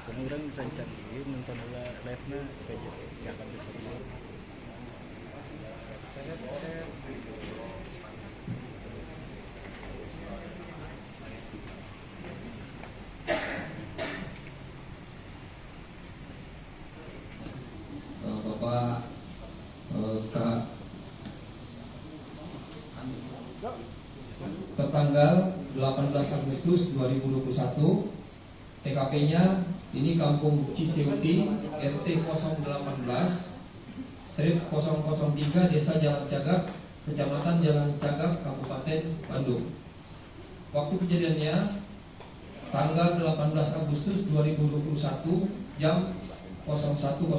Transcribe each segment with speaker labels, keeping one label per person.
Speaker 1: Kemudian bisa cari nonton live nya sekali ya akan bisa.
Speaker 2: Bapak Kak tertanggal 18 Agustus 2021 TKP-nya ini Kampung Ciseuti RT 018/003 Desa Jalan Cagak, Kecamatan Jalan Cagak, Kabupaten Bandung. Waktu kejadiannya tanggal 18 Agustus 2021 jam 01.00.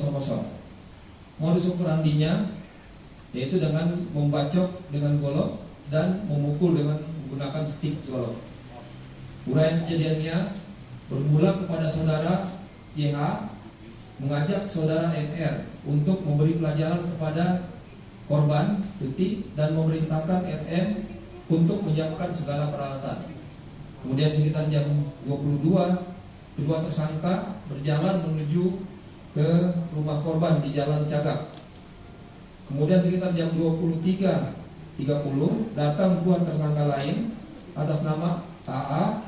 Speaker 2: Modus operandinya yaitu dengan membacok dengan golok dan memukul dengan menggunakan stick golok. Uraian kejadiannya bermula kepada saudara YH mengajak saudara MR untuk memberi pelajaran kepada korban Tuti dan memerintahkan RM untuk menyiapkan segala peralatan. Kemudian sekitar jam 22 kedua tersangka berjalan menuju ke rumah korban di Jalan Cagak. Kemudian sekitar jam 23.30 datang dua tersangka lain atas nama AA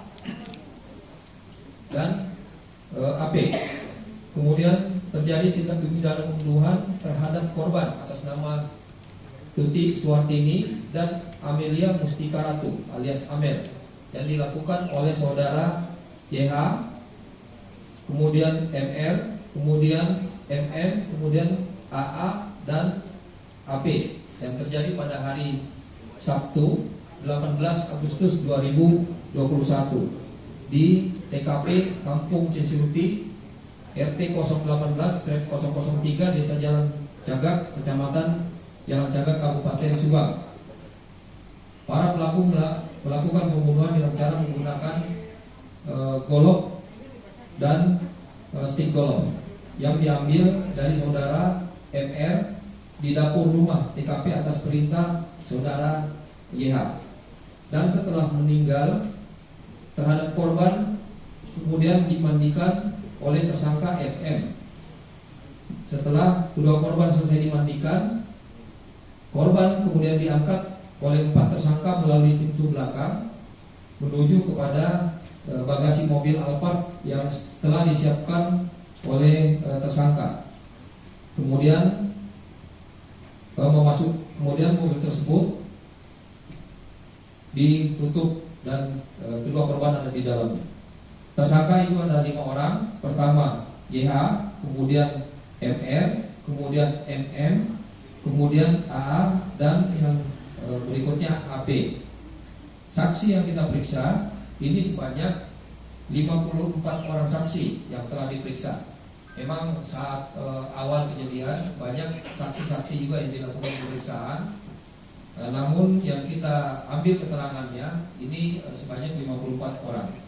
Speaker 2: dan AP. Kemudian terjadi tindak pidana pembunuhan terhadap korban atas nama Tuti Suwartini dan Amelia Mustika Ratu alias Amel yang dilakukan oleh saudara YH, kemudian MR, kemudian MM, kemudian AA dan AP yang terjadi pada hari Sabtu 18 Agustus 2021 di TKP Kampung Ciseuti RT 018/003 Desa Jalan Cagak, Kecamatan Jalan Cagak, Kabupaten Subang. Para pelaku melakukan pembunuhan dengan cara menggunakan golok dan stick golok yang diambil dari saudara MR di dapur rumah TKP atas perintah saudara YH. Dan setelah meninggal terhadap korban kemudian dimandikan oleh tersangka MM. Setelah kedua korban selesai dimandikan, korban kemudian diangkat oleh 4 tersangka melalui pintu belakang menuju kepada bagasi mobil Alphard yang telah disiapkan oleh tersangka. Kemudian kemudian mobil tersebut ditutup dan kedua korban ada di dalamnya. Tersangka itu ada 5 orang. Pertama YH, kemudian MR, kemudian MM, kemudian AA dan yang berikutnya AP. Saksi yang kita periksa ini sebanyak 54 orang saksi yang telah diperiksa. Memang saat awal kejadian banyak saksi-saksi juga yang dilakukan pemeriksaan. Namun yang kita ambil keterangannya ini sebanyak 54 orang.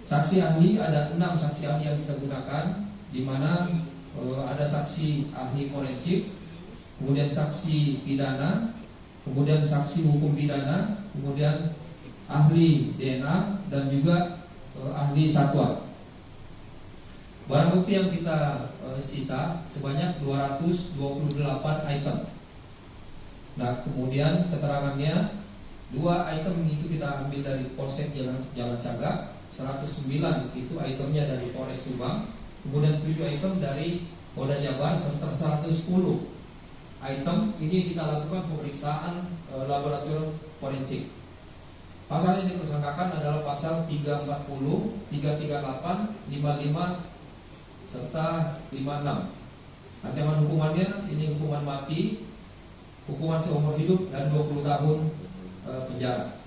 Speaker 2: Saksi ahli ada 6 saksi ahli yang kita gunakan, di mana ada saksi ahli forensik, kemudian saksi pidana, kemudian saksi hukum pidana, kemudian ahli DNA dan juga ahli satwa. Barang bukti yang kita sita sebanyak 228 item. Nah, kemudian keterangannya 2 item itu kita ambil dari Polsek Jalan Cagak, 109 itu itemnya dari Polres Subang, kemudian 7 item dari Polda Jabar serta 110 item ini kita lakukan pemeriksaan laboratorium forensik. Pasal yang dipersangkakan adalah pasal 340, 338, 55 serta 56. Ancaman hukumannya ini hukuman mati, hukuman seumur hidup dan 20 tahun penjara.